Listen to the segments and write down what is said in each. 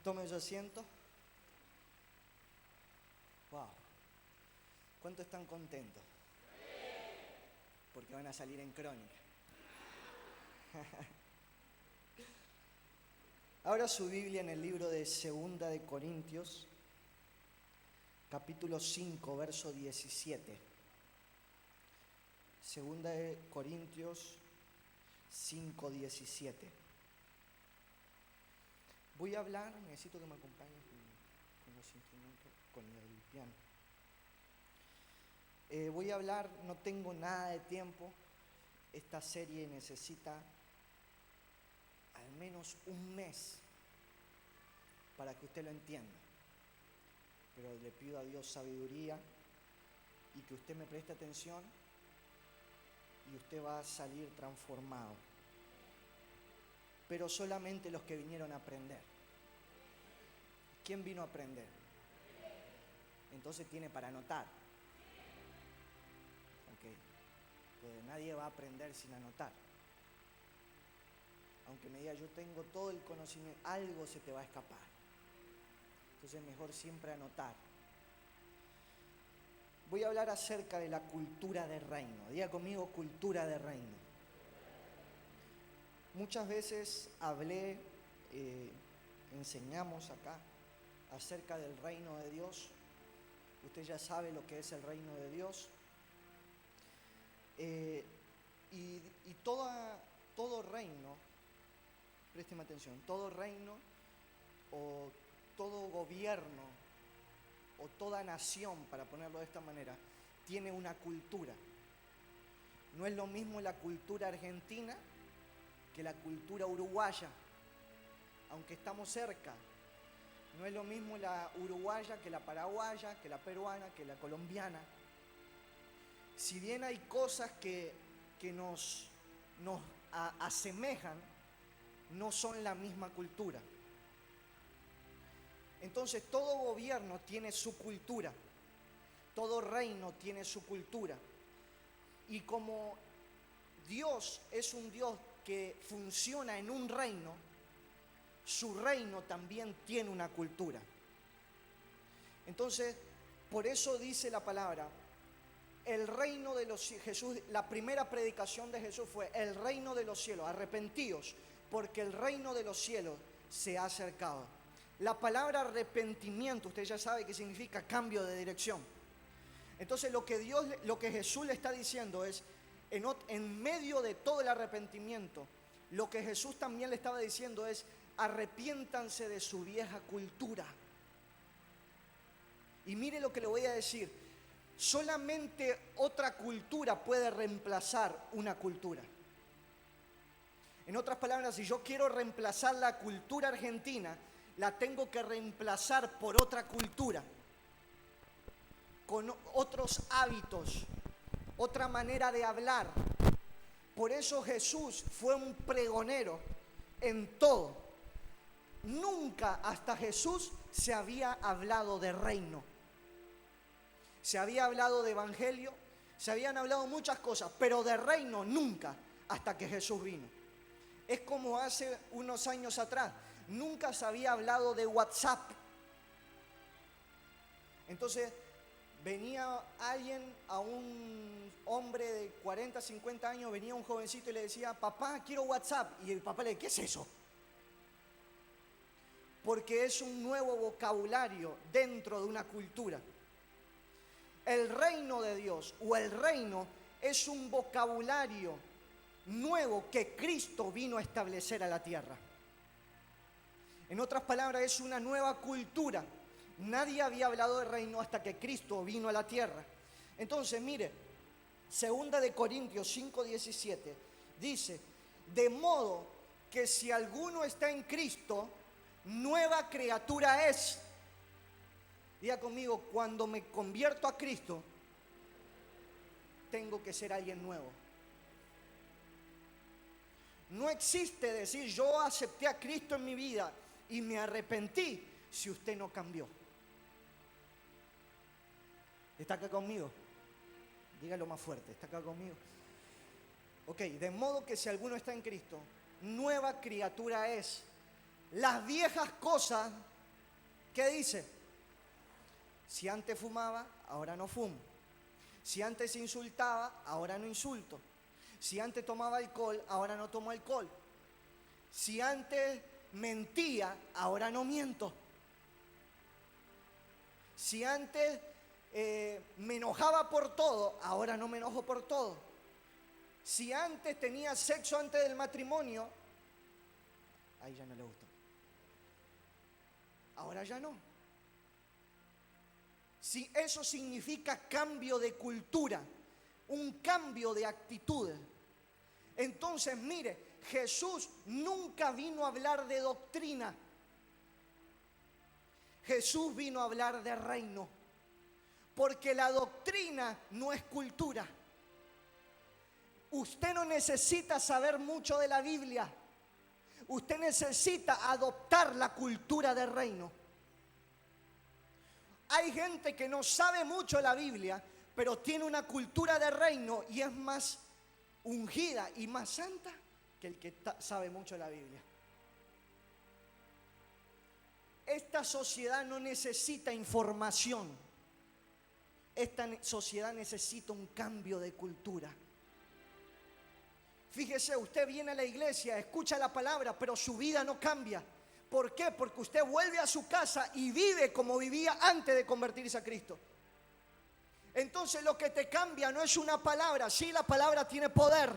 Tome su asiento. Wow. ¿Cuántos están contentos? Porque van a salir en Crónica. Ahora su Biblia en el libro de Segunda de Corintios, capítulo 5, verso 17. Segunda de Corintios 5, 17. Voy a hablar, necesito que me acompañen con los instrumentos, con el piano. Voy a hablar, no tengo nada de tiempo. Esta serie necesita al menos un mes para que usted lo entienda. Pero le pido a Dios sabiduría y que usted me preste atención y usted va a salir transformado. Pero solamente los que vinieron a aprender. ¿Quién vino a aprender? Entonces tiene para anotar. Ok. Pues nadie va a aprender sin anotar. Aunque me diga yo tengo todo el conocimiento, algo se te va a escapar. Entonces mejor siempre anotar. Voy a hablar acerca de la cultura de reino. Diga conmigo, cultura de reino. Muchas veces enseñamos acá acerca del reino de Dios. Usted ya sabe lo que es el reino de Dios. Y todo reino, présteme atención, todo reino o todo gobierno o toda nación, para ponerlo de esta manera, tiene una cultura. No es lo mismo la cultura argentina que la cultura uruguaya, aunque estamos cerca. No es lo mismo la uruguaya que la paraguaya, que la peruana, que la colombiana. Si bien hay cosas que nos asemejan, no son la misma cultura. Entonces todo gobierno tiene su cultura, todo reino tiene su cultura. Y como Dios es un Dios que funciona en un reino, su reino también tiene una cultura. Entonces, por eso dice la palabra, el reino de los cielos. Jesús, la primera predicación de Jesús fue el reino de los cielos, arrepentíos, porque el reino de los cielos se ha acercado. La palabra arrepentimiento, usted ya sabe que significa cambio de dirección. Entonces lo que Jesús le está diciendo es, en medio de todo el arrepentimiento, lo que Jesús también le estaba diciendo es, arrepiéntanse de su vieja cultura. Y mire lo que le voy a decir, solamente otra cultura puede reemplazar una cultura. En otras palabras, si yo quiero reemplazar la cultura argentina, la tengo que reemplazar por otra cultura, con otros hábitos, otra manera de hablar. Por eso Jesús fue un pregonero en todo. Nunca hasta Jesús se había hablado de reino. Se había hablado de evangelio, se habían hablado muchas cosas, pero de reino nunca hasta que Jesús vino. Es como hace unos años atrás, nunca se había hablado de WhatsApp. Entonces venía alguien, a un hombre de 40, 50 años, venía un jovencito y le decía, papá, quiero WhatsApp. Y el papá le decía, ¿qué es eso? Porque es un nuevo vocabulario dentro de una cultura. El reino de Dios o el reino es un vocabulario nuevo que Cristo vino a establecer a la tierra. En otras palabras, es una nueva cultura. Nadie había hablado de reino hasta que Cristo vino a la tierra. Entonces, mire, Segunda de Corintios 5:17 dice, de modo que si alguno está en Cristo, nueva criatura es. Diga conmigo, cuando me convierto a Cristo, tengo que ser alguien nuevo. No existe decir yo acepté a Cristo en mi vida y me arrepentí si usted no cambió. ¿Está acá conmigo? Dígalo más fuerte, ¿está acá conmigo? Ok, de modo que si alguno está en Cristo, nueva criatura es. Las viejas cosas, ¿qué dice? Si antes fumaba, ahora no fumo. Si antes insultaba, ahora no insulto. Si antes tomaba alcohol, ahora no tomo alcohol. Si antes mentía, ahora no miento. Si antes me enojaba por todo, ahora no me enojo por todo. Si antes tenía sexo antes del matrimonio, ahí ya no le gustó. Ahora ya no. Si eso significa cambio de cultura, un cambio de actitud. Entonces, mire, Jesús nunca vino a hablar de doctrina. Jesús vino a hablar de reino. Porque la doctrina no es cultura. Usted no necesita saber mucho de la Biblia. Usted necesita adoptar la cultura del reino. Hay gente que no sabe mucho de la Biblia, pero tiene una cultura de reino y es más ungida y más santa que el que sabe mucho de la Biblia. Esta sociedad no necesita información. Esta sociedad necesita un cambio de cultura. Fíjese, usted viene a la iglesia, escucha la palabra, pero su vida no cambia. ¿Por qué? Porque usted vuelve a su casa y vive como vivía antes de convertirse a Cristo. Entonces lo que te cambia no es una palabra. Sí, la palabra tiene poder,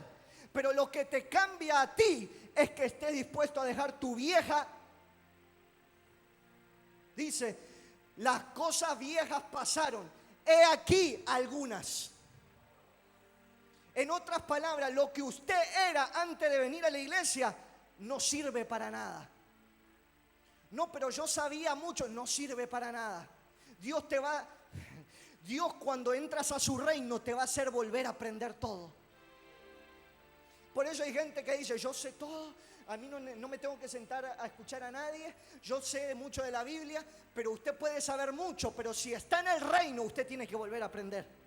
pero lo que te cambia a ti es que estés dispuesto a dejar tu vieja. Dice, las cosas viejas pasaron. He aquí algunas. En otras palabras, lo que usted era antes de venir a la iglesia no sirve para nada. No, pero yo sabía mucho, no sirve para nada. Dios cuando entras a su reino te va a hacer volver a aprender todo. Por eso hay gente que dice, yo sé todo, a mí no me tengo que sentar a escuchar a nadie, yo sé mucho de la Biblia, pero usted puede saber mucho, pero si está en el reino, usted tiene que volver a aprender.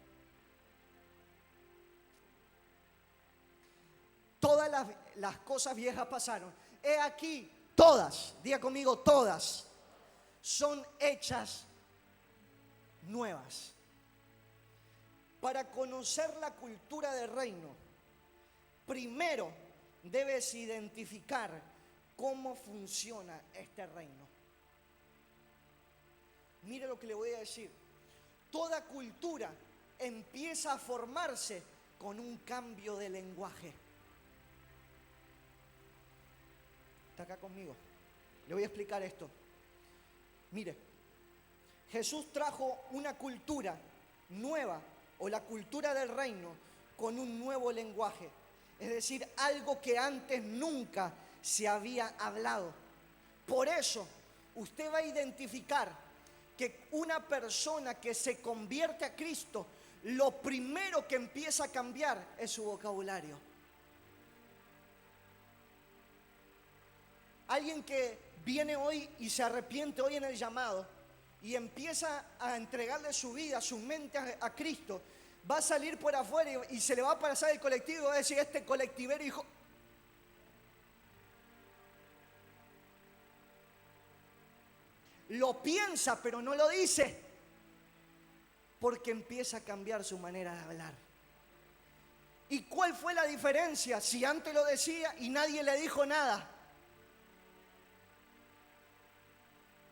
Todas las cosas viejas pasaron. He aquí, todas, diga conmigo, todas son hechas nuevas. Para conocer la cultura del reino, primero debes identificar cómo funciona este reino. Mire lo que le voy a decir. Toda cultura empieza a formarse con un cambio de lenguaje. ¿Está acá conmigo? Le voy a explicar esto. Mire, Jesús trajo una cultura nueva, o la cultura del reino, con un nuevo lenguaje. Es decir, algo que antes nunca se había hablado. Por eso, usted va a identificar que una persona que se convierte a Cristo, lo primero que empieza a cambiar es su vocabulario. Alguien que viene hoy y se arrepiente hoy en el llamado y empieza a entregarle su vida, su mente a Cristo, va a salir por afuera y se le va a pasar el colectivo y va a decir, este colectivero hijo. Lo piensa pero no lo dice, porque empieza a cambiar su manera de hablar. ¿Y cuál fue la diferencia? Si antes lo decía y nadie le dijo nada.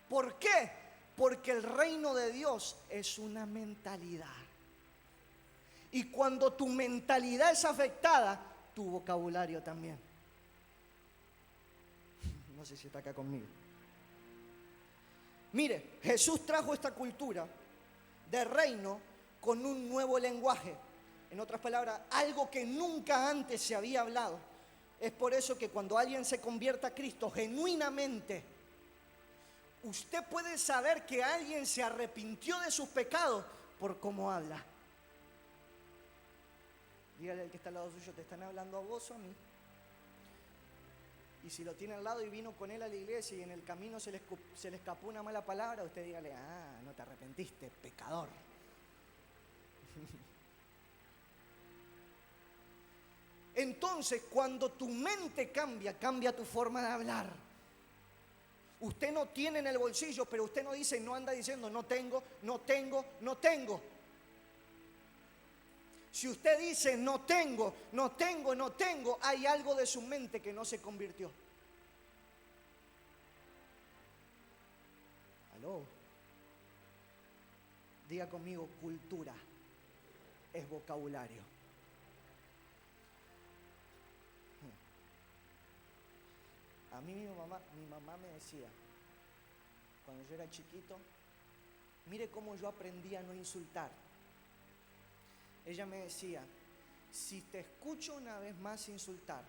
¿Por qué? Porque el reino de Dios es una mentalidad. Y cuando tu mentalidad es afectada, tu vocabulario también. No sé si está acá conmigo. Mire, Jesús trajo esta cultura de reino con un nuevo lenguaje. En otras palabras, algo que nunca antes se había hablado. Es por eso que cuando alguien se convierta a Cristo genuinamente, usted puede saber que alguien se arrepintió de sus pecados por cómo habla. Dígale al que está al lado suyo, ¿te están hablando a vos o a mí? Y si lo tiene al lado y vino con él a la iglesia y en el camino se le escapó una mala palabra, usted dígale, no te arrepentiste, pecador. Entonces, cuando tu mente cambia, cambia tu forma de hablar. Usted no tiene en el bolsillo, pero usted no dice, no anda diciendo no tengo, no tengo, no tengo. Si usted dice no tengo, no tengo, no tengo, hay algo de su mente que no se convirtió. ¿Aló? Diga conmigo, cultura es vocabulario. A mí mi mamá me decía, cuando yo era chiquito, mire cómo yo aprendí a no insultar. Ella me decía, si te escucho una vez más insultar,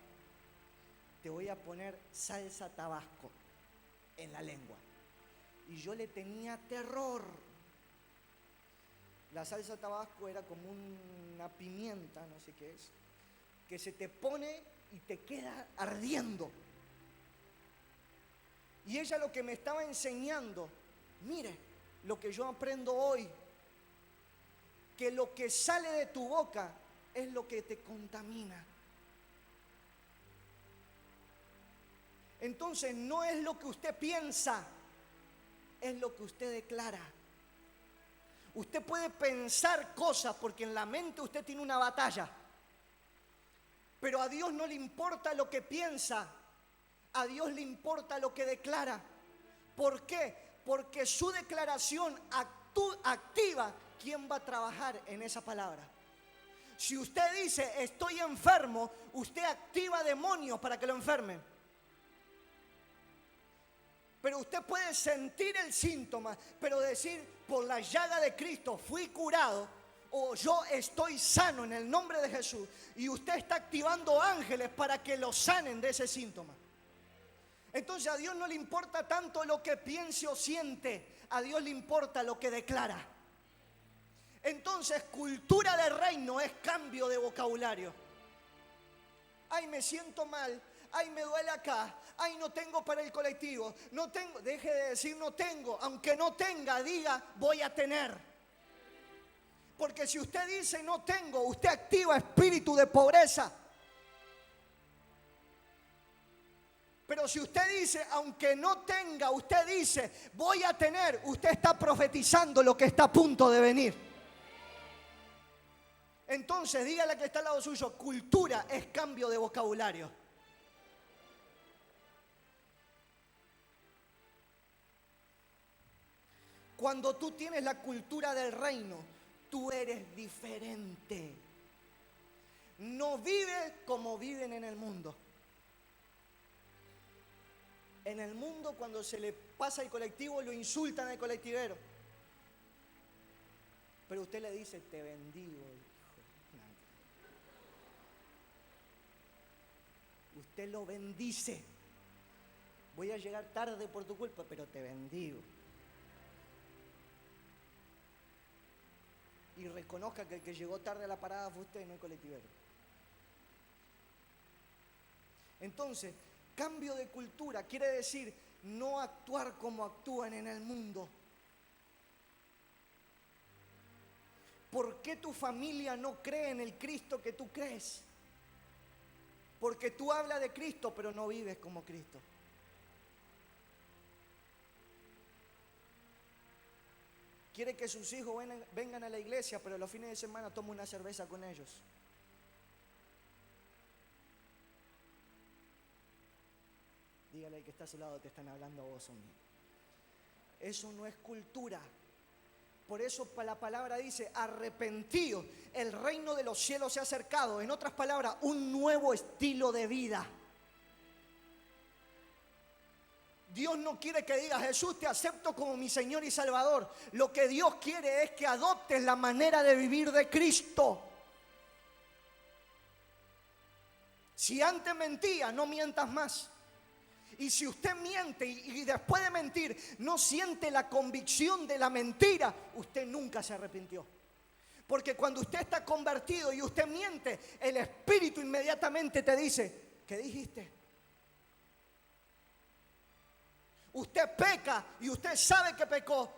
te voy a poner salsa tabasco en la lengua. Y yo le tenía terror. La salsa tabasco era como una pimienta, no sé qué es, que se te pone y te queda ardiendo. Y ella lo que me estaba enseñando, mire, lo que yo aprendo hoy, que lo que sale de tu boca es lo que te contamina. Entonces no es lo que usted piensa, es lo que usted declara. Usted puede pensar cosas porque en la mente usted tiene una batalla, pero a Dios no le importa lo que piensa, a Dios le importa lo que declara. ¿Por qué? Porque su declaración activa quién va a trabajar en esa palabra. Si usted dice estoy enfermo, usted activa demonios para que lo enfermen. Pero usted puede sentir el síntoma, pero decir por la llaga de Cristo fui curado, o yo estoy sano en el nombre de Jesús, y usted está activando ángeles para que lo sanen de ese síntoma. Entonces a Dios no le importa tanto lo que piense o siente, a Dios le importa lo que declara. Entonces cultura del reino es cambio de vocabulario. Ay, me siento mal, ay, me duele acá, ay, no tengo para el colectivo, no tengo, deje de decir no tengo, aunque no tenga, diga voy a tener. Porque si usted dice no tengo, usted activa espíritu de pobreza. Pero si usted dice, aunque no tenga, usted dice, voy a tener, usted está profetizando lo que está a punto de venir. Entonces, dígale que está al lado suyo, cultura es cambio de vocabulario. Cuando tú tienes la cultura del reino, tú eres diferente. No vives como viven en el mundo. En el mundo, cuando se le pasa el colectivo, lo insultan al colectivero. Pero usted le dice, te bendigo, hijo. Usted lo bendice. Voy a llegar tarde por tu culpa, pero te bendigo. Y reconozca que el que llegó tarde a la parada fue usted, no el colectivero. Entonces, cambio de cultura quiere decir no actuar como actúan en el mundo. ¿Por qué tu familia no cree en el Cristo que tú crees? Porque tú hablas de Cristo, pero no vives como Cristo. Quiere que sus hijos vengan a la iglesia, pero los fines de semana toma una cerveza con ellos. Dígale al que está a su lado, te están hablando a vos, hombre. Eso no es cultura. Por eso la palabra dice, arrepentido, el reino de los cielos se ha acercado. En otras palabras, un nuevo estilo de vida. Dios no quiere que digas, Jesús, te acepto como mi Señor y Salvador. Lo que Dios quiere es que adoptes la manera de vivir de Cristo. Si antes mentía, no mientas más. Y si usted miente y después de mentir no siente la convicción de la mentira, usted nunca se arrepintió. Porque cuando usted está convertido y usted miente, el Espíritu inmediatamente te dice, ¿qué dijiste? Usted peca y usted sabe que pecó,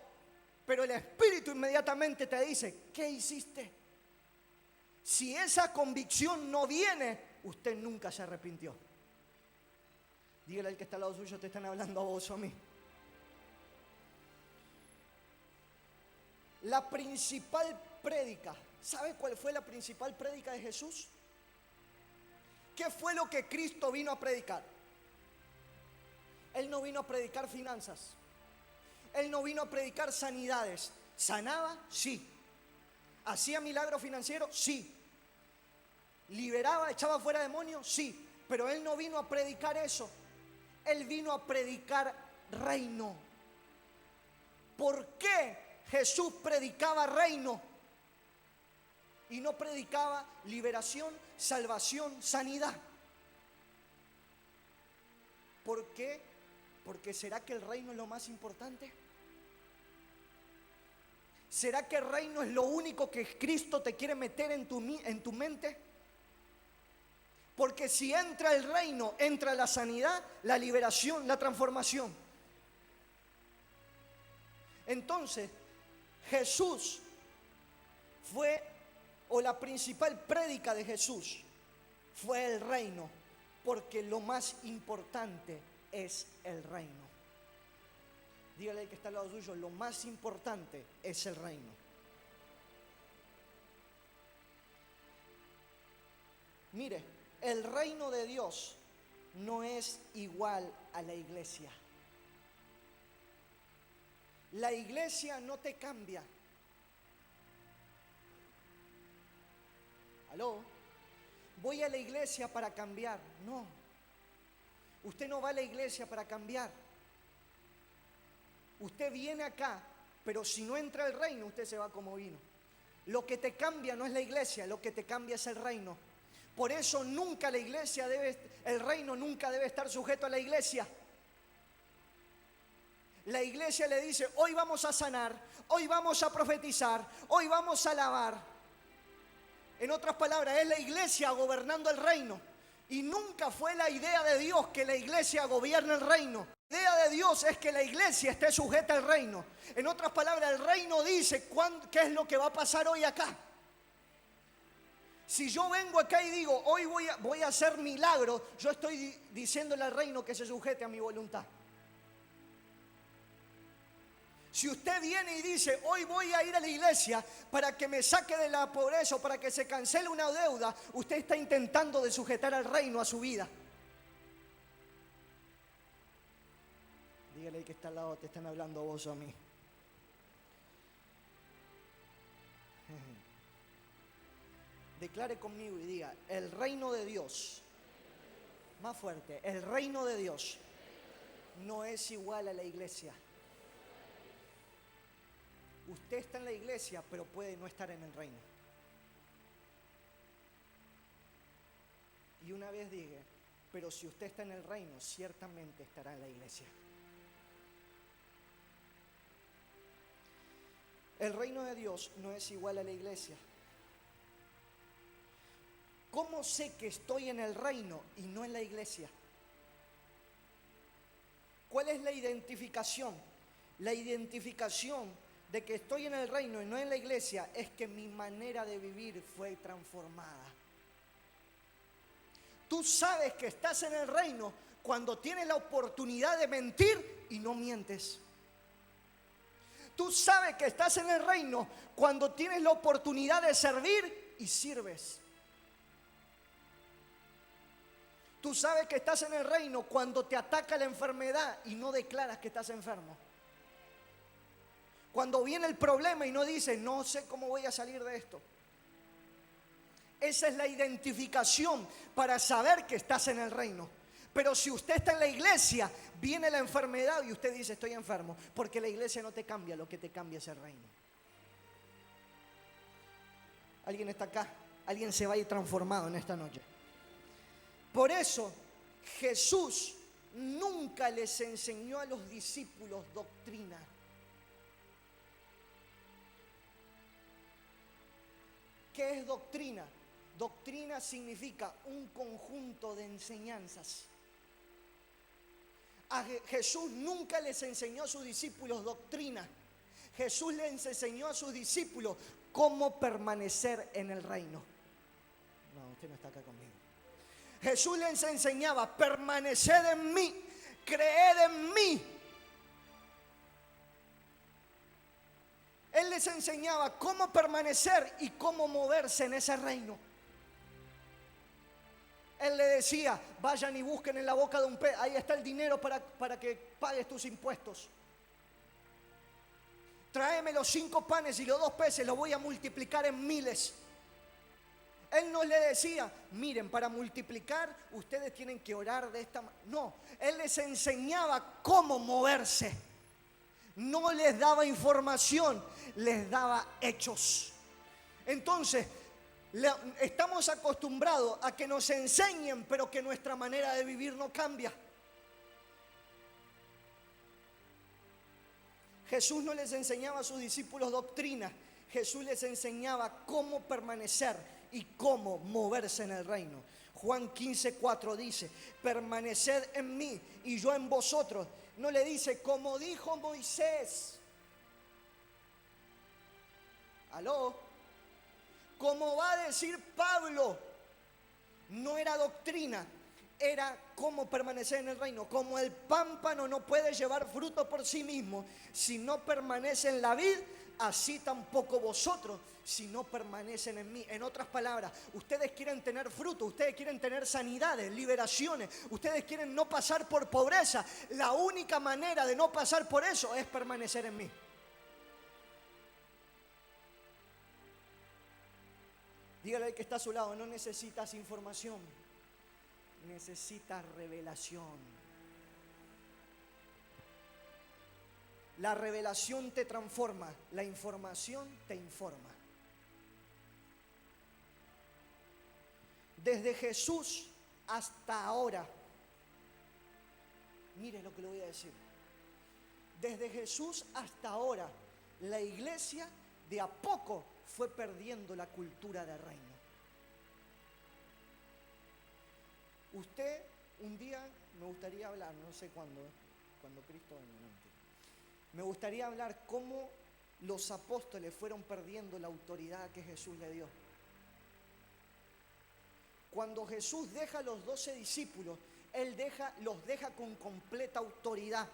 pero el Espíritu inmediatamente te dice, ¿qué hiciste? Si esa convicción no viene, usted nunca se arrepintió. Dígale al que está al lado suyo, te están hablando a vos o a mí. La principal prédica, ¿sabe cuál fue la principal prédica de Jesús? ¿Qué fue lo que Cristo vino a predicar? Él no vino a predicar finanzas. Él no vino a predicar sanidades. ¿Sanaba? Sí. ¿Hacía milagros financieros? Sí. ¿Liberaba, echaba fuera demonios? Sí. Pero Él no vino a predicar eso. Él vino a predicar reino. ¿Por qué Jesús predicaba reino y no predicaba liberación, salvación, sanidad? ¿Por qué? Porque ¿será que el reino es lo más importante? ¿Será que el reino es lo único que Cristo te quiere meter en tu mente? Porque si entra el reino, entra la sanidad, la liberación, la transformación. Entonces, Jesús fue, o la principal prédica de Jesús fue el reino, porque lo más importante es el reino. Dígale al que está al lado suyo, lo más importante es el reino. Mire, el reino de Dios no es igual a la iglesia. La iglesia no te cambia. ¿Aló? Voy a la iglesia para cambiar. No. Usted no va a la iglesia para cambiar. Usted viene acá, pero si no entra el reino, usted se va como vino. Lo que te cambia no es la iglesia, lo que te cambia es el reino. Por eso nunca la iglesia el reino nunca debe estar sujeto a la iglesia. La iglesia le dice, hoy vamos a sanar, hoy vamos a profetizar, hoy vamos a alabar. En otras palabras, es la iglesia gobernando el reino. Y nunca fue la idea de Dios que la iglesia gobierne el reino. La idea de Dios es que la iglesia esté sujeta al reino. En otras palabras, el reino dice qué es lo que va a pasar hoy acá. Si yo vengo acá y digo, hoy voy a hacer milagros, yo estoy diciéndole al reino que se sujete a mi voluntad. Si usted viene y dice, hoy voy a ir a la iglesia para que me saque de la pobreza o para que se cancele una deuda, usted está intentando de sujetar al reino a su vida. Dígale que está al lado, te están hablando a vos o a mí. Declare conmigo y diga, el reino de Dios, más fuerte, el reino de Dios no es igual a la iglesia. Usted está en la iglesia, pero puede no estar en el reino. Y una vez dije, pero si usted está en el reino, ciertamente estará en la iglesia. El reino de Dios no es igual a la iglesia. ¿Cómo sé que estoy en el reino y no en la iglesia? ¿Cuál es la identificación? La identificación de que estoy en el reino y no en la iglesia es que mi manera de vivir fue transformada. Tú sabes que estás en el reino cuando tienes la oportunidad de mentir y no mientes. Tú sabes que estás en el reino cuando tienes la oportunidad de servir y sirves. Tú sabes que estás en el reino cuando te ataca la enfermedad y no declaras que estás enfermo. Cuando viene el problema y no dices, no sé cómo voy a salir de esto. Esa es la identificación para saber que estás en el reino. Pero si usted está en la iglesia, viene la enfermedad y usted dice, estoy enfermo. Porque la iglesia no te cambia, lo que te cambia es el reino. ¿Alguien está acá? Alguien se va a ir transformado en esta noche. Por eso Jesús nunca les enseñó a los discípulos doctrina. ¿Qué es doctrina? Doctrina significa un conjunto de enseñanzas. A Jesús nunca les enseñó a sus discípulos doctrina. Jesús les enseñó a sus discípulos cómo permanecer en el reino. No, usted no está acá conmigo. Jesús les enseñaba: permaneced en mí, creed en mí. Él les enseñaba cómo permanecer y cómo moverse en ese reino. Él le decía: vayan y busquen en la boca de un pez, ahí está el dinero para que pagues tus impuestos. Tráeme los 5 panes y los 2 peces, los voy a multiplicar en miles. Él no le decía: miren, para multiplicar ustedes tienen que orar de esta manera. No, Él les enseñaba cómo moverse. No les daba información, les daba hechos. Entonces, estamos acostumbrados a que nos enseñen, pero que nuestra manera de vivir no cambia. Jesús no les enseñaba a sus discípulos doctrina. Jesús les enseñaba cómo permanecer y cómo moverse en el reino. Juan 15:4 dice: permaneced en mí y yo en vosotros. No le dice como dijo Moisés. ¿Aló? Como va a decir Pablo. No era doctrina, era cómo permanecer en el reino. Como el pámpano no puede llevar fruto por sí mismo si no permanece en la vid, así tampoco vosotros si no permanecen en mí. En otras palabras, ustedes quieren tener fruto, ustedes quieren tener sanidades, liberaciones, ustedes quieren no pasar por pobreza. La única manera de no pasar por eso es permanecer en mí. Dígale al que está a su lado: no necesitas información, necesitas revelación. La revelación te transforma, la información te informa. Desde Jesús hasta ahora, mire lo que le voy a decir. Desde Jesús hasta ahora, la iglesia de a poco fue perdiendo la cultura del reino. Usted, un día me gustaría hablar, no sé cuándo Cristo venga, no, mentira. Me gustaría hablar cómo los apóstoles fueron perdiendo la autoridad que Jesús le dio. Cuando Jesús deja a los 12 discípulos, Él los deja con completa autoridad.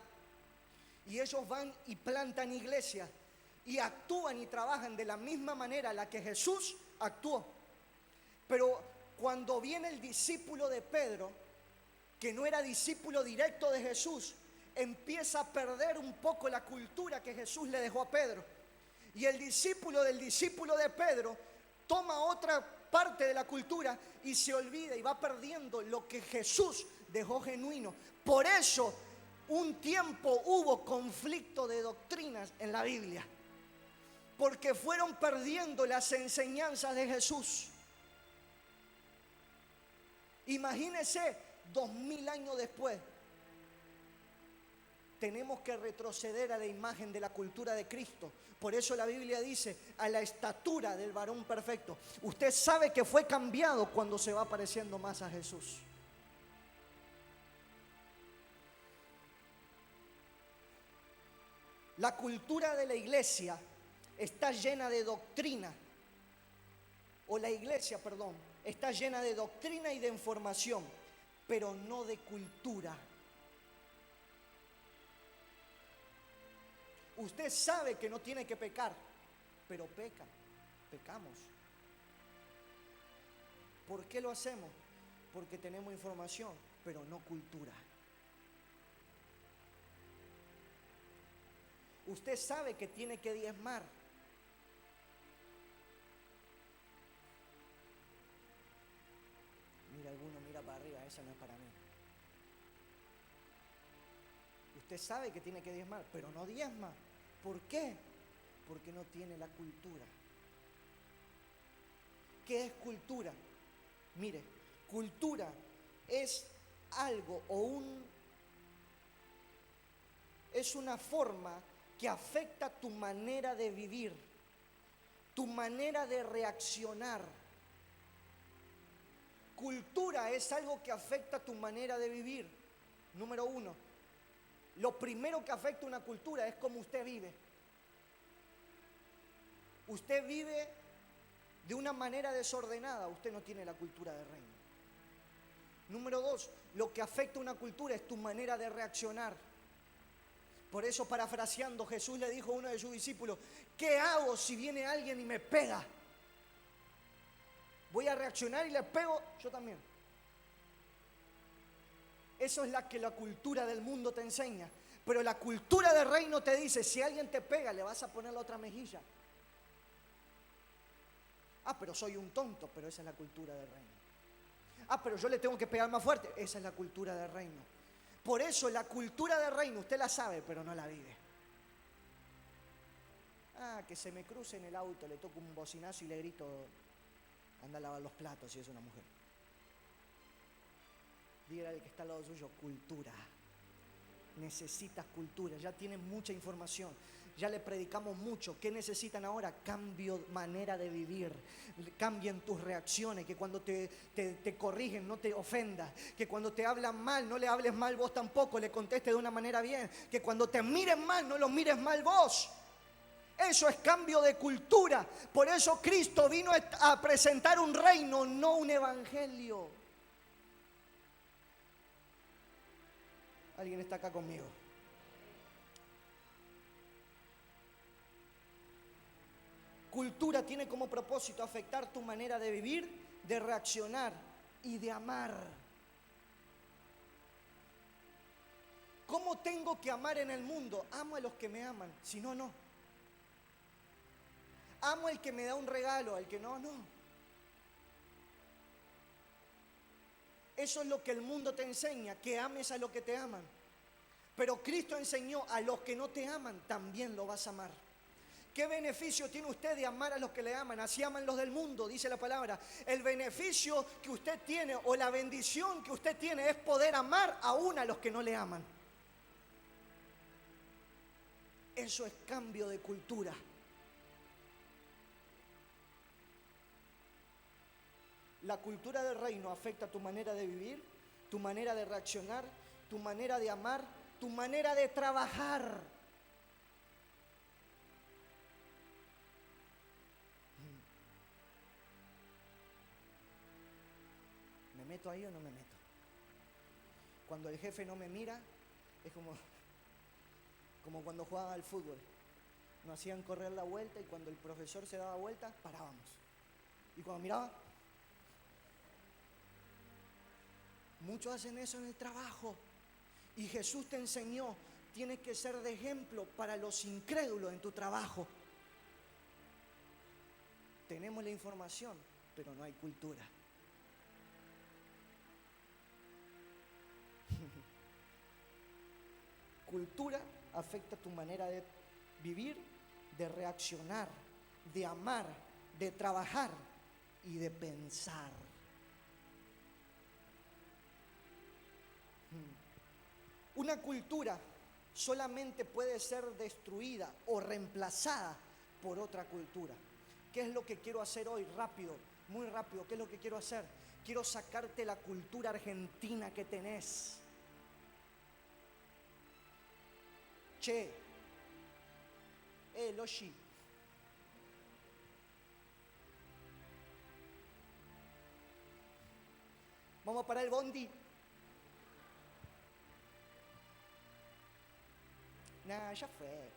Y ellos van y plantan iglesias y actúan y trabajan de la misma manera en la que Jesús actuó. Pero cuando viene el discípulo de Pedro, que no era discípulo directo de Jesús, empieza a perder un poco la cultura que Jesús le dejó a Pedro. Y el discípulo del discípulo de Pedro toma otra parte de la cultura y se olvida y va perdiendo lo que Jesús dejó genuino. Por eso un tiempo hubo conflicto de doctrinas en la Biblia, porque fueron perdiendo las enseñanzas de Jesús. Imagínese, 2000 años después, tenemos que retroceder a la imagen de la cultura de Cristo. Por eso la Biblia dice: a la estatura del varón perfecto. Usted sabe que fue cambiado cuando se va pareciendo más a Jesús. La cultura de la iglesia está llena de doctrina, o la iglesia, perdón, está llena de doctrina y de información, pero no de cultura. Usted sabe que no tiene que pecar, pero pecamos. ¿Por qué lo hacemos? Porque tenemos información, pero no cultura. Usted sabe que tiene que diezmar. Mira, alguno mira para arriba, esa no es para mí. Usted sabe que tiene que diezmar, pero no diezma. ¿Por qué? Porque no tiene la cultura. ¿Qué es cultura? Mire, cultura es algo es una forma que afecta tu manera de vivir, tu manera de reaccionar. Cultura es algo que afecta tu manera de vivir. Número 1, lo primero que afecta una cultura es cómo usted vive. Usted vive de una manera desordenada, usted no tiene la cultura del reino. Número 2, lo que afecta una cultura es tu manera de reaccionar. Por eso, parafraseando, Jesús le dijo a uno de sus discípulos: ¿qué hago si viene alguien y me pega? ¿Voy a reaccionar y le pego? Yo también. Eso es la que la cultura del mundo te enseña. Pero la cultura del reino te dice: si alguien te pega, le vas a poner la otra mejilla. Ah, pero soy un tonto. Pero esa es la cultura del reino. Ah, pero yo le tengo que pegar más fuerte. Esa es la cultura del reino. Por eso la cultura del reino usted la sabe, pero no la vive. Ah, que se me cruce en el auto, le toco un bocinazo y le grito: anda a lavar los platos, si es una mujer. Dígale al que está al lado suyo: cultura. Necesitas cultura. Ya tienen mucha información, ya le predicamos mucho. ¿Qué necesitan ahora? Cambio, manera de vivir. Cambien tus reacciones. Que cuando te corrigen no te ofendas. Que cuando te hablan mal no le hables mal vos tampoco, le contestes de una manera bien. Que cuando te miren mal no los mires mal vos. Eso es cambio de cultura. Por eso Cristo vino a presentar un reino, no un evangelio. ¿Alguien está acá conmigo? Cultura tiene como propósito afectar tu manera de vivir, de reaccionar y de amar. ¿Cómo tengo que amar en el mundo? Amo a los que me aman, si no, no. Amo al que me da un regalo, al que no, no. Eso es lo que el mundo te enseña, que ames a los que te aman. Pero Cristo enseñó: a los que no te aman, también lo vas a amar. ¿Qué beneficio tiene usted de amar a los que le aman? Así aman los del mundo, dice la palabra. El beneficio que usted tiene, o la bendición que usted tiene, es poder amar aún a los que no le aman. Eso es cambio de cultura. La cultura del reino afecta tu manera de vivir, tu manera de reaccionar, tu manera de amar, tu manera de trabajar. ¿Me meto ahí o no me meto? Cuando el jefe no me mira, es como cuando jugaba al fútbol. Nos hacían correr la vuelta y cuando el profesor se daba vuelta, parábamos. Y cuando miraba, muchos hacen eso en el trabajo. Y Jesús te enseñó: tienes que ser de ejemplo para los incrédulos en tu trabajo. Tenemos la información, pero no hay cultura. Cultura afecta tu manera de vivir, de reaccionar, de amar, de trabajar y de pensar. Una cultura solamente puede ser destruida o reemplazada por otra cultura. ¿Qué es lo que quiero hacer hoy? Rápido, muy rápido. ¿Qué es lo que quiero hacer? Quiero sacarte la cultura argentina que tenés. Che, Loshi. Vamos a parar el bondi. Nah, ya fue.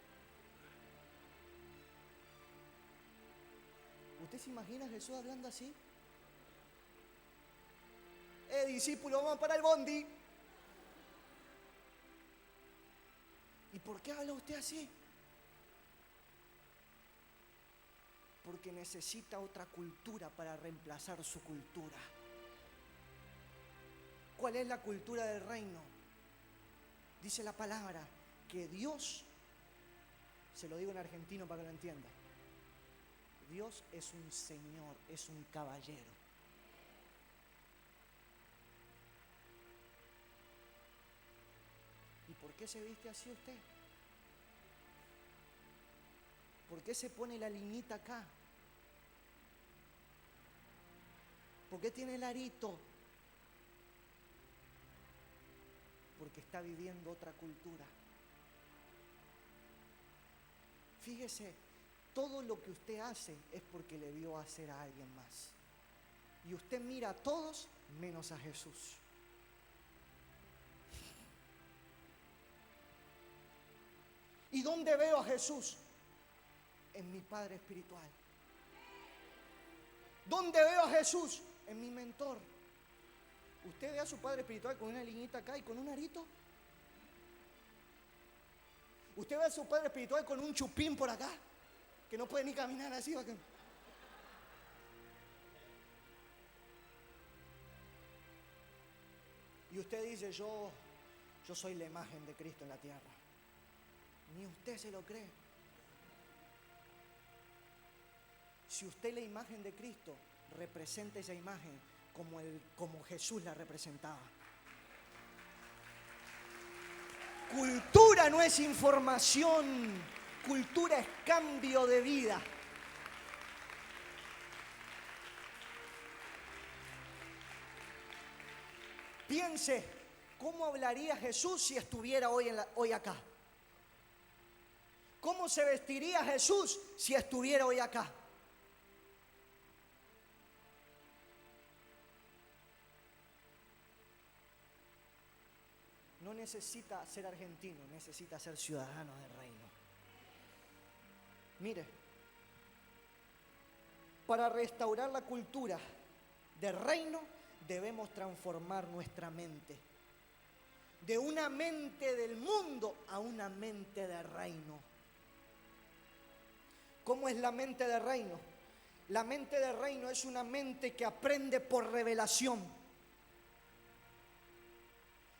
¿Usted se imagina a Jesús hablando así? Discípulo, vamos a parar el bondi. ¿Y por qué habla usted así? Porque necesita otra cultura para reemplazar su cultura. ¿Cuál es la cultura del reino? Dice la palabra que Dios, se lo digo en argentino para que lo entienda, Dios es un señor, es un caballero. ¿Y por qué se viste así usted? ¿Por qué se pone la liñita acá? ¿Por qué tiene el arito? Porque está viviendo otra cultura. Fíjese, todo lo que usted hace es porque le vio hacer a alguien más. Y usted mira a todos menos a Jesús. ¿Y dónde veo a Jesús? En mi Padre espiritual. ¿Dónde veo a Jesús? En mi mentor. ¿Usted ve a su Padre espiritual con una liñita acá y con un arito? ¿Usted ve a su Padre espiritual con un chupín por acá? Que no puede ni caminar así. Y usted dice, yo soy la imagen de Cristo en la tierra. Ni usted se lo cree. Si usted es la imagen de Cristo, representa esa imagen como Jesús la representaba. Cultura no es información, cultura es cambio de vida. Piense, ¿cómo hablaría Jesús si estuviera hoy acá? ¿Cómo se vestiría Jesús si estuviera hoy acá? No necesita ser argentino, necesita ser ciudadano del reino. Mire, para restaurar la cultura del reino debemos transformar nuestra mente. De una mente del mundo a una mente de reino. ¿Cómo es la mente de reino? La mente de reino es una mente que aprende por revelación.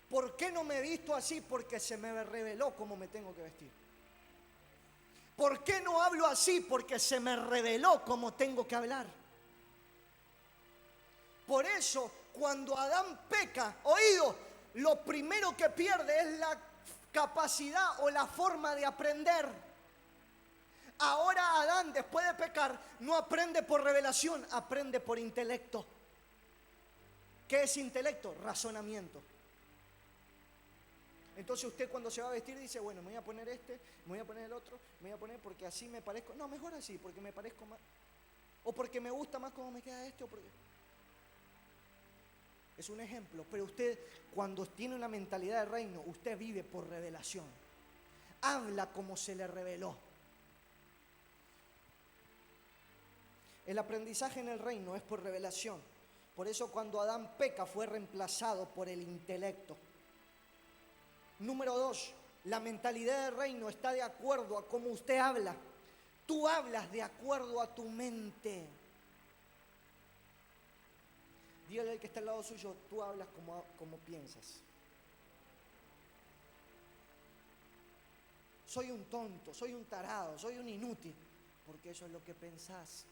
¿Por qué no me he visto así? Porque se me reveló cómo me tengo que vestir. ¿Por qué no hablo así? Porque se me reveló cómo tengo que hablar. Por eso, cuando Adán peca, oído, lo primero que pierde es la capacidad o la forma de aprender. Ahora Adán, después de pecar, no aprende por revelación, aprende por intelecto. ¿Qué es intelecto? Razonamiento. Entonces usted cuando se va a vestir dice, bueno, me voy a poner me voy a poner el otro, me voy a poner porque así me parezco. No, mejor así, porque me parezco más. O porque me gusta más cómo me queda o porque... Es un ejemplo, pero usted cuando tiene una mentalidad de reino, usted vive por revelación. Habla como se le reveló. El aprendizaje en el reino es por revelación. Por eso cuando Adán peca fue reemplazado por el intelecto. Número 2, la mentalidad del reino está de acuerdo a cómo usted habla. Tú hablas de acuerdo a tu mente. Dígale al que está al lado suyo, tú hablas como piensas. Soy un tonto, soy un tarado, soy un inútil, porque eso es lo que pensás.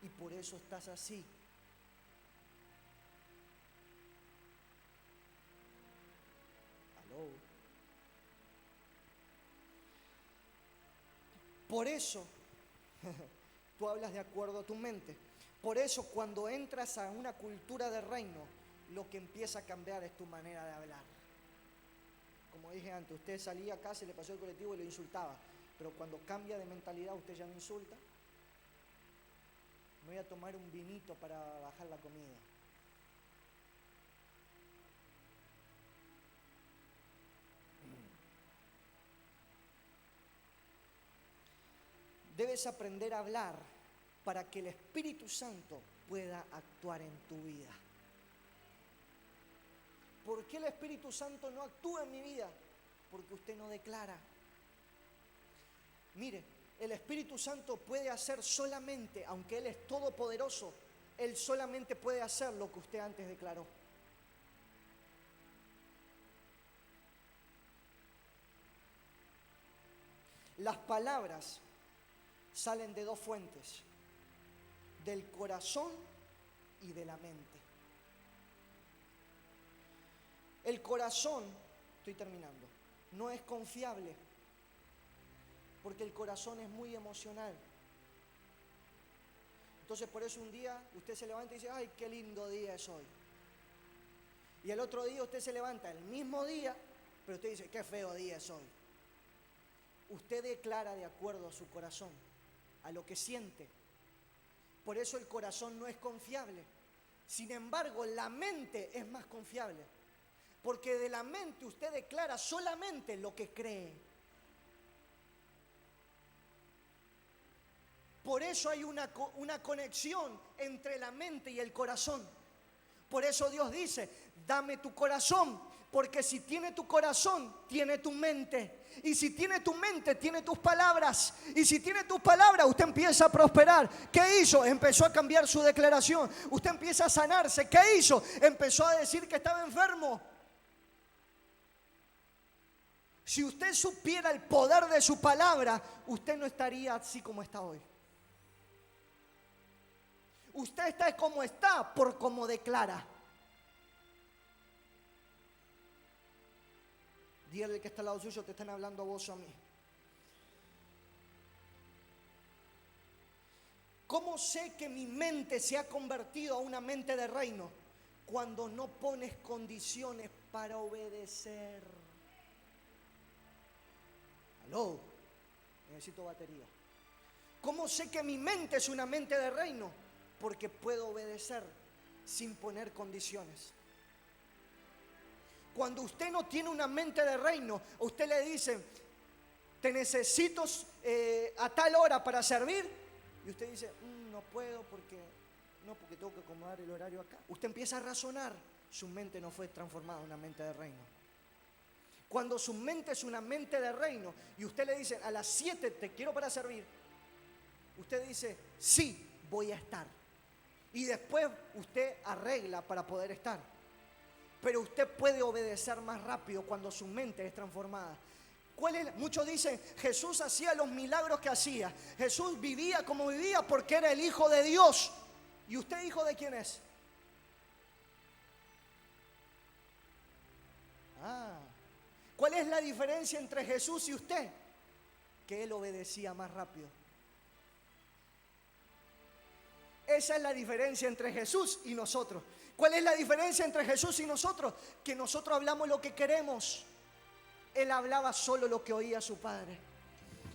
Y por eso estás así. ¿Aló? Por eso tú hablas de acuerdo a tu mente. Por eso cuando entras a una cultura de reino, lo que empieza a cambiar es tu manera de hablar. Como dije antes, usted salía acá, se le pasó el colectivo y lo insultaba. Pero cuando cambia de mentalidad, usted ya no insulta. Me voy a tomar un vinito para bajar la comida. Debes aprender a hablar para que el Espíritu Santo pueda actuar en tu vida. ¿Por qué el Espíritu Santo no actúa en mi vida? Porque usted no declara. Mire, el Espíritu Santo puede hacer solamente, aunque Él es todopoderoso, Él solamente puede hacer lo que usted antes declaró. Las palabras salen de dos fuentes, del corazón y de la mente. El corazón, estoy terminando, no es confiable, porque el corazón es muy emocional. Entonces por eso un día usted se levanta y dice, ay, qué lindo día es hoy. Y el otro día usted se levanta el mismo día, pero usted dice, qué feo día es hoy. Usted declara de acuerdo a su corazón, a lo que siente. Por eso el corazón no es confiable. Sin embargo, la mente es más confiable. Porque de la mente usted declara solamente lo que cree. Por eso hay una conexión entre la mente y el corazón. Por eso Dios dice, dame tu corazón, porque si tiene tu corazón, tiene tu mente. Y si tiene tu mente, tiene tus palabras. Y si tiene tus palabras, usted empieza a prosperar. ¿Qué hizo? Empezó a cambiar su declaración. Usted empieza a sanarse. ¿Qué hizo? Empezó a decir que estaba enfermo. Si usted supiera el poder de su palabra, usted no estaría así como está hoy. Usted está como está por como declara. Dígale que está al lado suyo, te están hablando a vos o a mí. ¿Cómo sé que mi mente se ha convertido a una mente de reino? Cuando no pones condiciones para obedecer. Aló, necesito batería. ¿Cómo sé que mi mente es una mente de reino? Porque puedo obedecer sin poner condiciones. Cuando usted no tiene una mente de reino, usted le dice, te necesito a tal hora para servir. Y usted dice, no puedo porque tengo que acomodar el horario acá. Usted empieza a razonar. Su mente no fue transformada en una mente de reino. Cuando su mente es una mente de reino y usted le dice, a las 7 te quiero para servir. Usted dice, sí, voy a estar. Y después usted arregla para poder estar. Pero usted puede obedecer más rápido cuando su mente es transformada. Muchos dicen, Jesús hacía los milagros que hacía. Jesús vivía como vivía porque era el Hijo de Dios. ¿Y usted hijo de quién es? ¿Cuál es la diferencia entre Jesús y usted? Que Él obedecía más rápido. Esa es la diferencia entre Jesús y nosotros. ¿Cuál es la diferencia entre Jesús y nosotros? Que nosotros hablamos lo que queremos. Él hablaba solo lo que oía su Padre.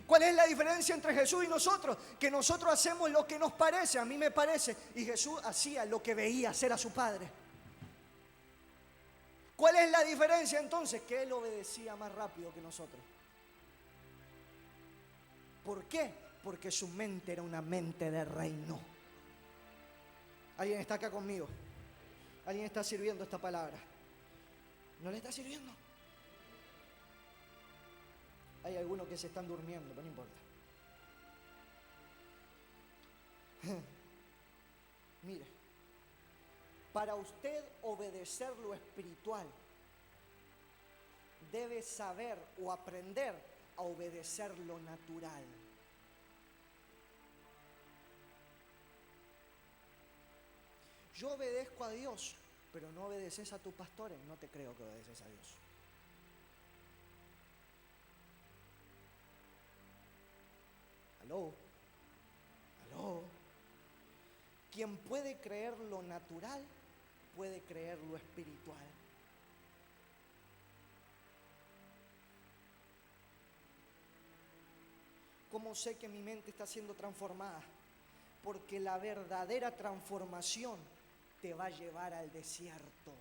¿Cuál es la diferencia entre Jesús y nosotros? Que nosotros hacemos lo que nos parece, a mí me parece, y Jesús hacía lo que veía hacer a su Padre. ¿Cuál es la diferencia entonces? Que Él obedecía más rápido que nosotros. ¿Por qué? Porque su mente era una mente de reino. ¿Alguien está acá conmigo? ¿Alguien está sirviendo esta palabra? ¿No le está sirviendo? Hay algunos que se están durmiendo, pero no importa. Mire, para usted obedecer lo espiritual, debe saber o aprender a obedecer lo natural. Yo obedezco a Dios, pero no obedeces a tus pastores, no te creo que obedeces a Dios. Aló. Quien puede creer lo natural, puede creer lo espiritual. ¿Cómo sé que mi mente está siendo transformada? Porque la verdadera transformación te va a llevar al desierto.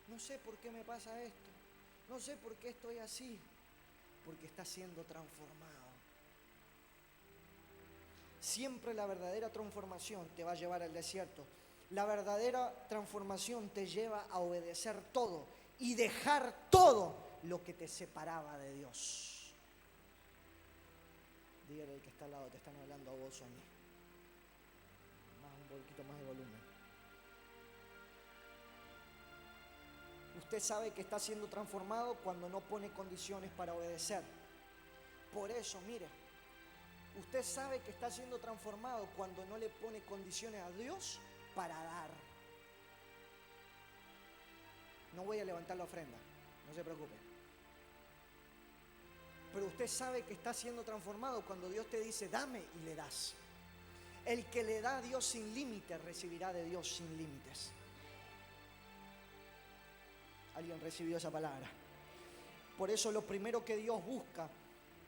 No sé por qué me pasa esto. No sé por qué estoy así. Porque está siendo transformado. Siempre la verdadera transformación te va a llevar al desierto. La verdadera transformación te lleva a obedecer todo y dejar todo lo que te separaba de Dios. Dígale al que está al lado, te están hablando a vos o a mí. Un poquito más de volumen. Usted sabe que está siendo transformado cuando no pone condiciones para obedecer. Por eso, mire, usted sabe que está siendo transformado cuando no le pone condiciones a Dios para dar. No voy a levantar la ofrenda, no se preocupe. Pero usted sabe que está siendo transformado cuando Dios te dice, dame y le das. El que le da a Dios sin límites, recibirá de Dios sin límites. ¿Alguien recibió esa palabra? Por eso lo primero que Dios busca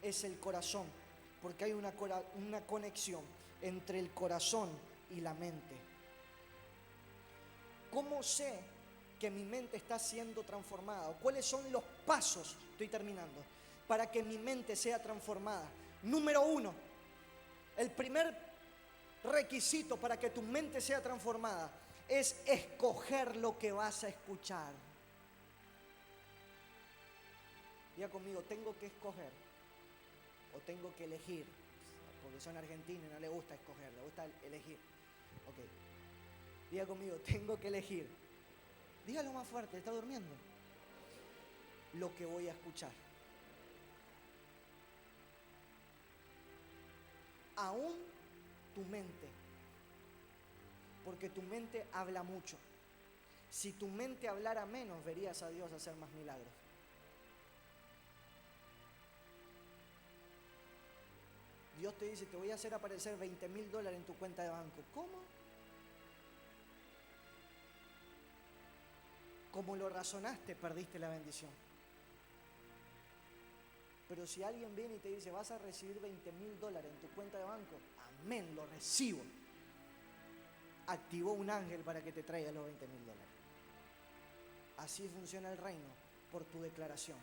es el corazón, porque hay una conexión entre el corazón y la mente. ¿Cómo sé que mi mente está siendo transformada? ¿O cuáles son los pasos, estoy terminando, para que mi mente sea transformada? Número 1, el primer requisito para que tu mente sea transformada es escoger lo que vas a escuchar. Diga conmigo, tengo que escoger o tengo que elegir, porque son argentinos y no les gusta escoger, les gusta elegir. Ok, diga conmigo, tengo que elegir. Dígalo más fuerte, está durmiendo. Lo que voy a escuchar. Aún tu mente, porque tu mente habla mucho. Si tu mente hablara menos, verías a Dios hacer más milagros. Dios te dice, te voy a hacer aparecer $20,000 en tu cuenta de banco. ¿Cómo? Como lo razonaste, perdiste la bendición. Pero si alguien viene y te dice, vas a recibir $20,000 en tu cuenta de banco, amén, lo recibo. Activó un ángel para que te traiga los $20,000. Así funciona el reino, por tu declaración.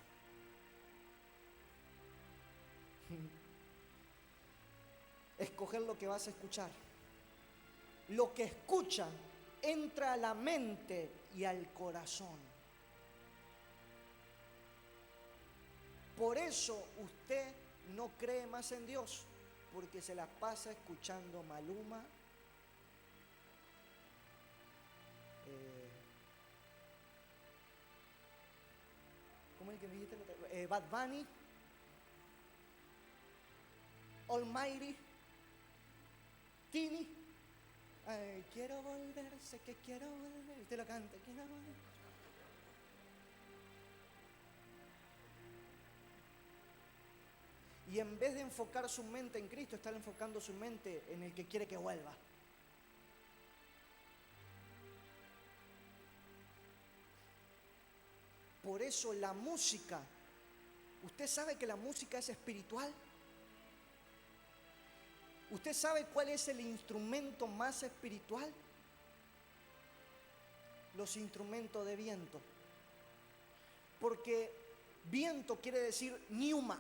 Escoger lo que vas a escuchar. Lo que escucha entra a la mente y al corazón. Por eso usted no cree más en Dios, porque se la pasa escuchando Maluma, ¿cómo es el que me dijiste? Bad Bunny, Almighty, Tini. Ay, quiero volver, sé que quiero volver. Usted lo canta, quiero volver. Y en vez de enfocar su mente en Cristo, está enfocando su mente en el que quiere que vuelva. Por eso la música, ¿usted sabe que la música es espiritual? ¿Usted sabe cuál es el instrumento más espiritual? Los instrumentos de viento. Porque viento quiere decir pneuma.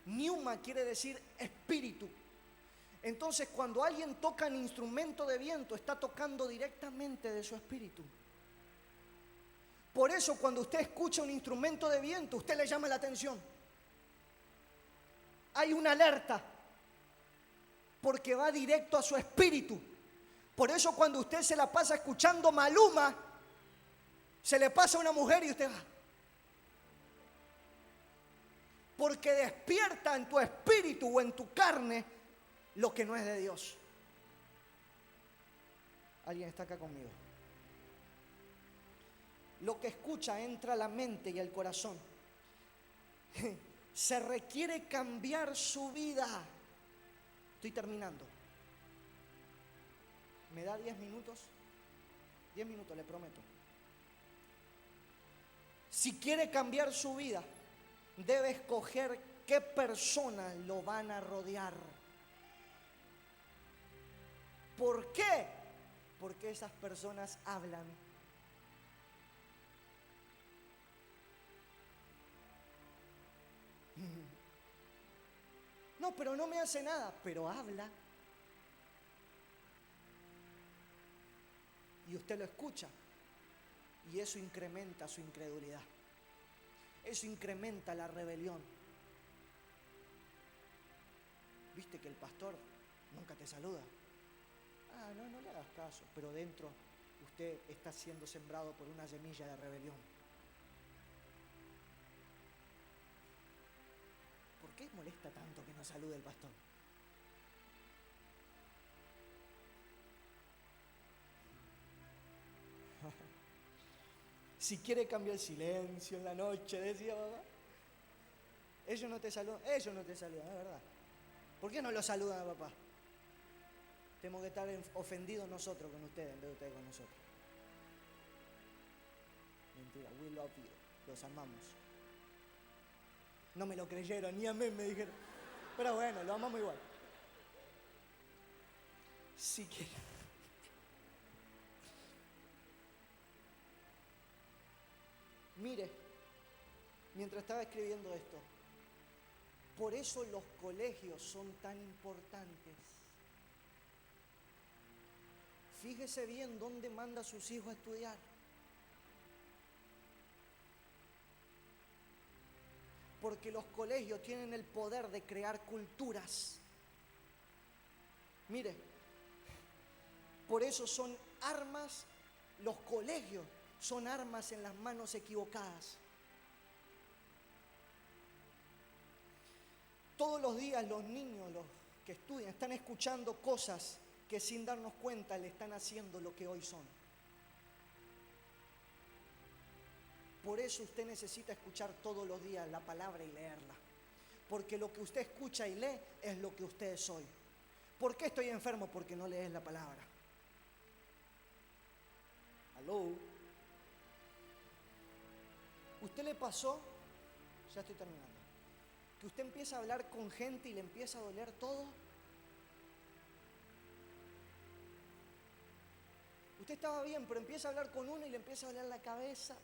Pneuma quiere decir espíritu. Entonces, cuando alguien toca un instrumento de viento, está tocando directamente de su espíritu. Por eso, cuando usted escucha un instrumento de viento, usted le llama la atención. Hay una alerta, porque va directo a su espíritu. Por eso, cuando usted se la pasa escuchando Maluma, se le pasa a una mujer y usted va. Porque despierta en tu espíritu o en tu carne lo que no es de Dios. ¿Alguien está acá conmigo? Lo que escucha entra a la mente y al corazón. Se requiere cambiar su vida. Estoy terminando. ¿Me da 10 minutos? 10 minutos, le prometo. Si quiere cambiar su vida, debe escoger qué personas lo van a rodear. ¿Por qué? Porque esas personas hablan. No, pero no me hace nada, pero habla. Y usted lo escucha. Y eso incrementa su incredulidad. Eso incrementa la rebelión. ¿Viste que el pastor nunca te saluda? Ah, no le hagas caso. Pero dentro usted está siendo sembrado por una semilla de rebelión. ¿Por qué molesta tanto que no salude el pastor? Si quiere cambiar el silencio en la noche, decía papá. Ellos no te saludan, es verdad. ¿Por qué no lo saludan a papá? Tenemos que estar ofendidos nosotros con ustedes en vez de ustedes con nosotros. Mentira, we love you, los amamos. No me lo creyeron, ni amén me dijeron. Pero bueno, lo amamos igual. Si quiere. Mire, mientras estaba escribiendo esto, por eso los colegios son tan importantes. Fíjese bien dónde manda a sus hijos a estudiar. Porque los colegios tienen el poder de crear culturas. Mire, por eso son armas, los colegios son armas en las manos equivocadas. Todos los días los niños, los que estudian, están escuchando cosas que sin darnos cuenta le están haciendo lo que hoy son. Por eso usted necesita escuchar todos los días la palabra y leerla. Porque lo que usted escucha y lee es lo que usted es hoy. ¿Por qué estoy enfermo? Porque no lees la palabra. ¿Aló? ¿Usted le pasó? Ya estoy terminando. Que usted empieza a hablar con gente y le empieza a doler todo. Usted estaba bien, pero empieza a hablar con uno y le empieza a doler la cabeza.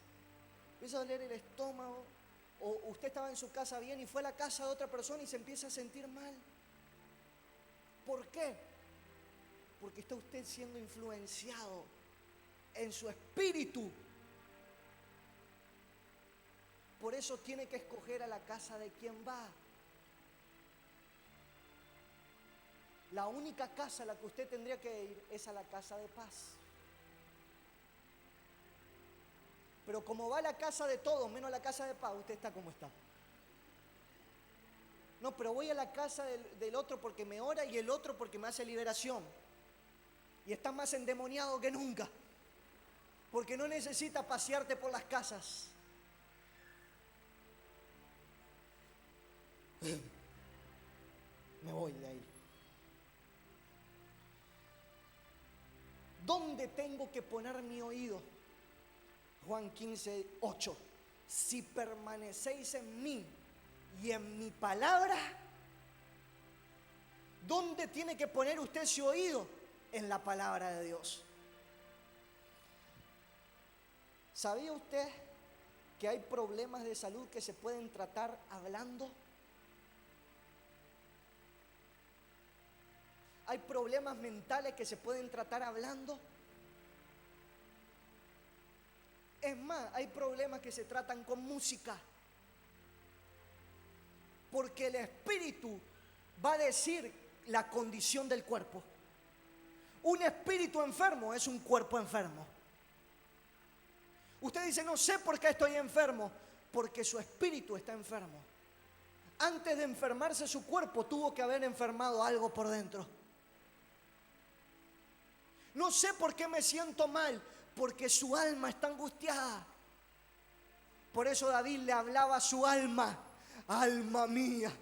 Empieza a doler el estómago. O usted estaba en su casa bien y fue a la casa de otra persona y se empieza a sentir mal. ¿Por qué? Porque está usted siendo influenciado en su espíritu. Por eso tiene que escoger a la casa de quien va. La única casa a la que usted tendría que ir es a la casa de paz. Pero como va a la casa de todos, menos a la casa de paz, usted está como está. No, pero voy a la casa del otro porque me ora y el otro porque me hace liberación. Y está más endemoniado que nunca. Porque no necesita pasearte por las casas. Me voy de ahí. ¿Dónde tengo que poner mi oído? Juan 15:8. Si permanecéis en mí y en mi palabra, ¿dónde tiene que poner usted su oído? En la palabra de Dios. ¿Sabía usted que hay problemas de salud que se pueden tratar hablando? Hay problemas mentales que se pueden tratar hablando. Es más, hay problemas que se tratan con música. Porque el espíritu va a decir la condición del cuerpo. Un espíritu enfermo es un cuerpo enfermo. Usted dice, no sé por qué estoy enfermo. Porque su espíritu está enfermo. Antes de enfermarse su cuerpo, tuvo que haber enfermado algo por dentro. No sé por qué me siento mal. Porque su alma está angustiada. Por eso David le hablaba a su alma. Alma mía.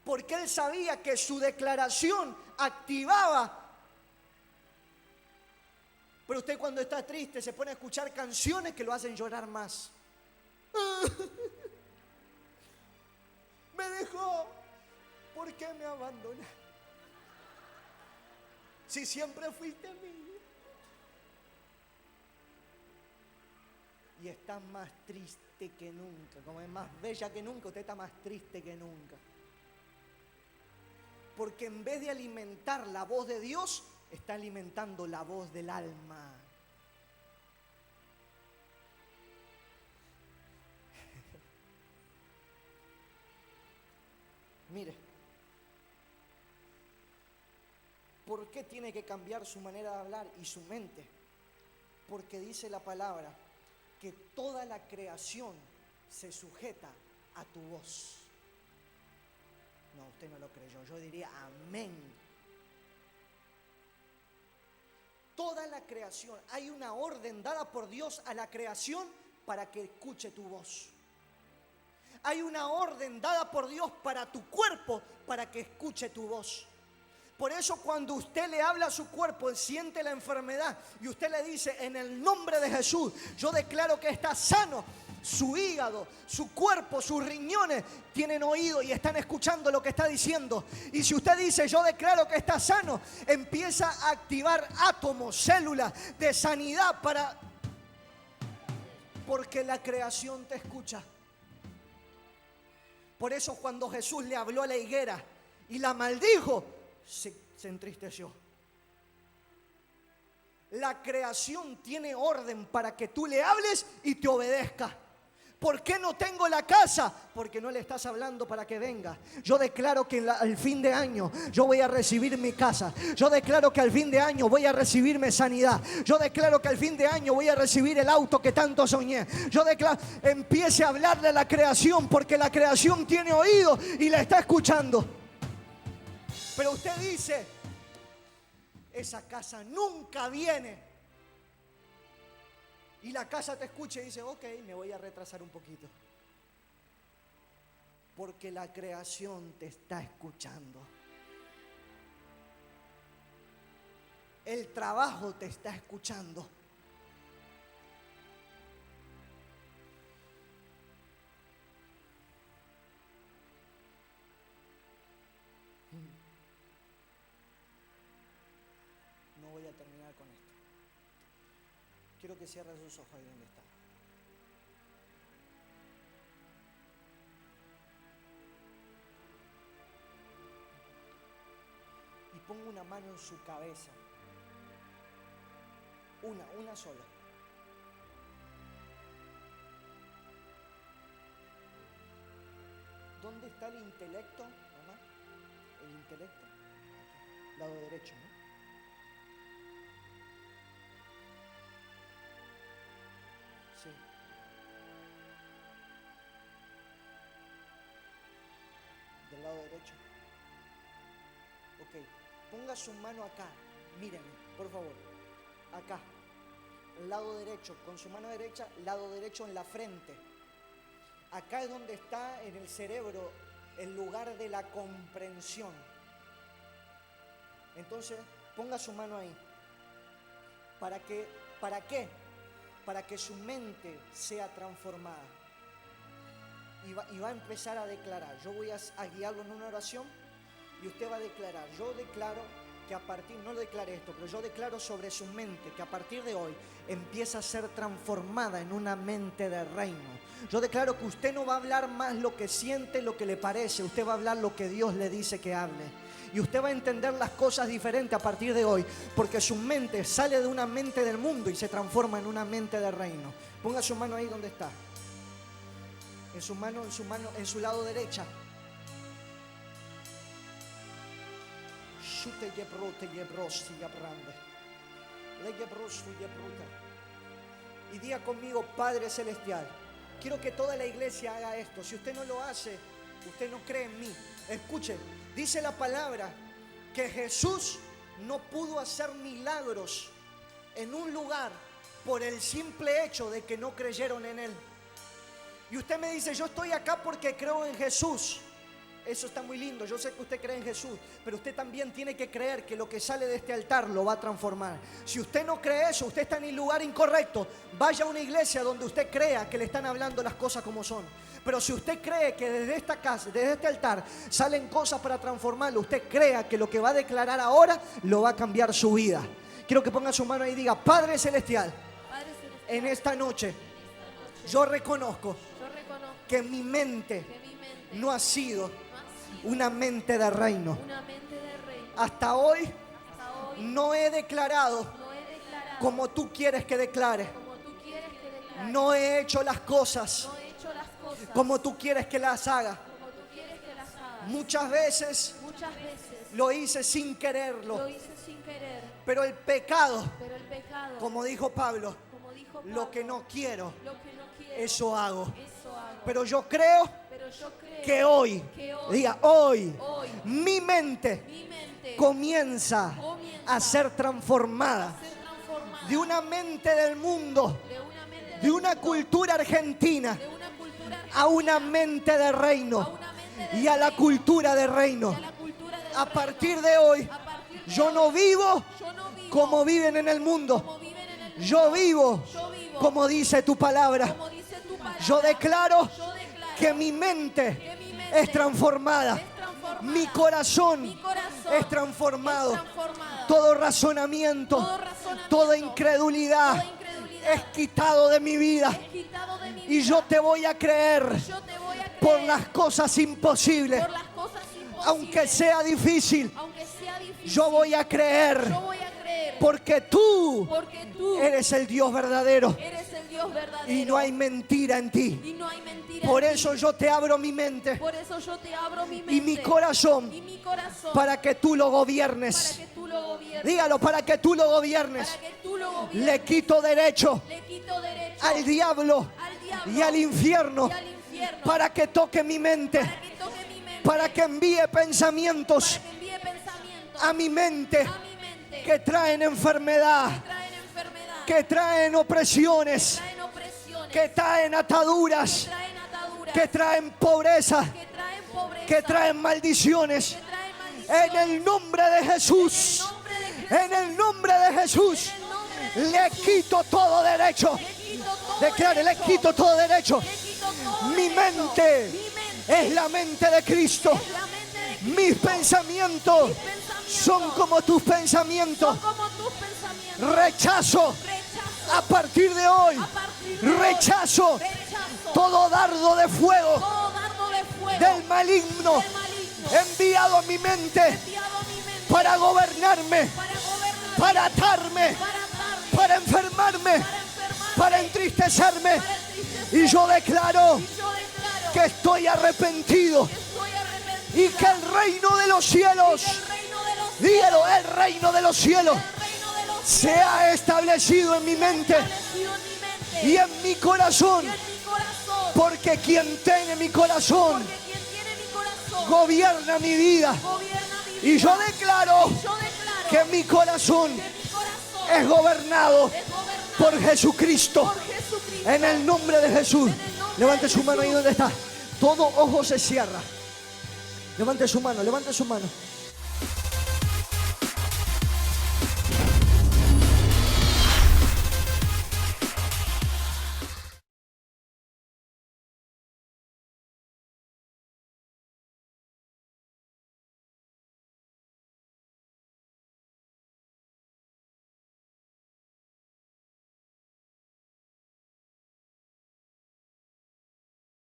Porque él sabía que su declaración activaba. Pero usted cuando está triste se pone a escuchar canciones que lo hacen llorar más. Me dejó. ¿Por qué me abandonó? Si siempre fuiste mía. Y está más triste que nunca. Como es más bella que nunca, usted está más triste que nunca. Porque en vez de alimentar la voz de Dios, está alimentando la voz del alma. Mire, ¿por qué tiene que cambiar su manera de hablar y su mente? Porque dice la palabra que toda la creación se sujeta a tu voz. No, usted no lo creyó. Yo diría amén. Toda la creación, hay una orden dada por Dios a la creación para que escuche tu voz. Hay una orden dada por Dios para tu cuerpo para que escuche tu voz. Por eso cuando usted le habla a su cuerpo, siente la enfermedad y usted le dice, en el nombre de Jesús, yo declaro que está sano. Su hígado, su cuerpo, sus riñones tienen oído y están escuchando lo que está diciendo. Y si usted dice, yo declaro que está sano, empieza a activar átomos, células de sanidad para... Porque la creación te escucha. Por eso cuando Jesús le habló a la higuera y la maldijo, se entristeció. La creación tiene orden para que tú le hables y te obedezca. ¿Por qué no tengo la casa? Porque no le estás hablando para que venga. Yo declaro que al fin de año yo voy a recibir mi casa. Yo declaro que al fin de año voy a recibirme sanidad. Yo declaro que al fin de año voy a recibir el auto que tanto soñé. Yo declaro, empiece a hablarle a la creación, porque la creación tiene oído y la está escuchando. Pero usted dice, esa casa nunca viene. Y la casa te escucha y dice, ok, me voy a retrasar un poquito. Porque la creación te está escuchando. El trabajo te está escuchando. No voy a terminar con esto. Quiero que cierres sus ojos ahí donde está. Y ponga una mano en su cabeza. Una sola. ¿Dónde está el intelecto, mamá? El intelecto. Aquí, lado derecho, ¿no? Sí. Del lado derecho. Ok. Ponga su mano acá. Mírenme, por favor. Acá. Lado derecho. Con su mano derecha, lado derecho en la frente. Acá es donde está en el cerebro el lugar de la comprensión. Entonces, ponga su mano ahí. ¿Para qué? Para que su mente sea transformada. Y va a empezar a declarar. Yo voy a guiarlo en una oración y usted va a declarar. Yo declaro que a partir, no declaré esto, pero yo declaro sobre su mente que a partir de hoy empieza a ser transformada en una mente de reino. Yo declaro que usted no va a hablar más lo que siente, lo que le parece. Usted va a hablar lo que Dios le dice que hable. Y usted va a entender las cosas diferentes a partir de hoy, porque su mente sale de una mente del mundo y se transforma en una mente de reino. Ponga su mano ahí donde está. En su mano, en su lado derecha. Y diga conmigo, Padre Celestial. Quiero que toda la iglesia haga esto. Si usted no lo hace, usted no cree en mí. Escuche, dice la palabra que Jesús no pudo hacer milagros en un lugar por el simple hecho de que no creyeron en Él. Y usted me dice, yo estoy acá porque creo en Jesús. Eso está muy lindo, yo sé que usted cree en Jesús, pero usted también tiene que creer que lo que sale de este altar lo va a transformar. Si usted no cree eso, usted está en el lugar incorrecto. Vaya a una iglesia donde usted crea que le están hablando las cosas como son. Pero si usted cree que desde esta casa, desde este altar, salen cosas para transformarlo, usted crea que lo que va a declarar ahora lo va a cambiar su vida. Quiero que ponga su mano ahí y diga, Padre Celestial, en esta noche yo reconozco que mi mente no ha sido una mente de reino. Hasta hoy no he declarado como tú quieres que declare. No he hecho las cosas como tú quieres que las haga. Muchas veces lo hice sin quererlo. Pero el pecado, como dijo Pablo, lo que no quiero, eso hago. Pero yo creo que hoy, diga hoy, mi mente comienza a ser transformada de una mente del mundo, de una cultura argentina, a una mente de reino y a la cultura de reino. A partir de hoy, yo no vivo como viven en el mundo. Yo vivo como dice tu palabra. Yo declaro que mi mente es transformada. Mi corazón es transformado. Todo razonamiento, toda incredulidad es quitado de mi vida. es quitado de mi vida. Y yo te voy a creer Yo te voy a creer por las cosas imposibles. por las cosas imposibles. Aunque sea difícil, Aunque sea difícil, yo voy a creer. yo voy a creer. Porque tú Porque tú eres el Dios verdadero. eres el Dios verdadero. Y no hay mentira en ti. Y no hay mentira Por en ti. eso yo te abro mi mente Por eso yo te abro mi mente y mi corazón y mi corazón para que tú lo para gobiernes. que tú lo gobiernes. Dígalo, para que tú lo gobiernes. Para que tú lo gobiernes. Le quito derecho Le quito derecho al diablo al diablo y al infierno y al infierno para que toque mi mente, para que toque mi mente, para que envíe pensamientos para que envíe pensamientos a mi mente a mi mente que traen enfermedad, que traen enfermedad, que traen opresiones, traen opresiones, que traen ataduras, traen ataduras, que traen pobreza, que traen pobreza, que traen maldiciones. que traen En maldiciones. el nombre de Jesús, En el nombre de Jesús, en el nombre de Jesús, en el nombre de le quito todo derecho. le quito todo Declare, le derecho. quito todo derecho. Le quito todo Mi derecho. mente Mi mente es la mente de Cristo. es la mente de Cristo. Mis pensamientos son como tus pensamientos. Son como tus pensamientos. Rechazo Rechazo a partir de hoy. a partir de hoy. Rechazo Rechazo todo dardo de fuego todo dardo de fuego del maligno del maligno enviado a mi mente enviado a mi mente para gobernarme, para gobernar, para atarme, para atarme, para enfermarme, para enfermarme, para entristecerme. para entristecerme. Y yo declaro Y yo declaro que estoy arrepentido que estoy arrepentida y que el reino de los cielos, y que el reino de los dígalo, el reino de los cielos el reino de los se ha establecido en mi mente establecido en mi mente y en mi corazón, y en mi corazón. porque quien tiene mi corazón Porque quien tiene mi corazón gobierna mi vida. gobierna mi vida. Y yo declaro Yo declaro que mi corazón que mi corazón es gobernado es gobernado por Jesucristo. por Jesucristo. En el nombre de Jesús. En el nombre Levante de su mano ahí Jesús. donde está. Todo ojo se cierra. Levante su mano, levante su mano.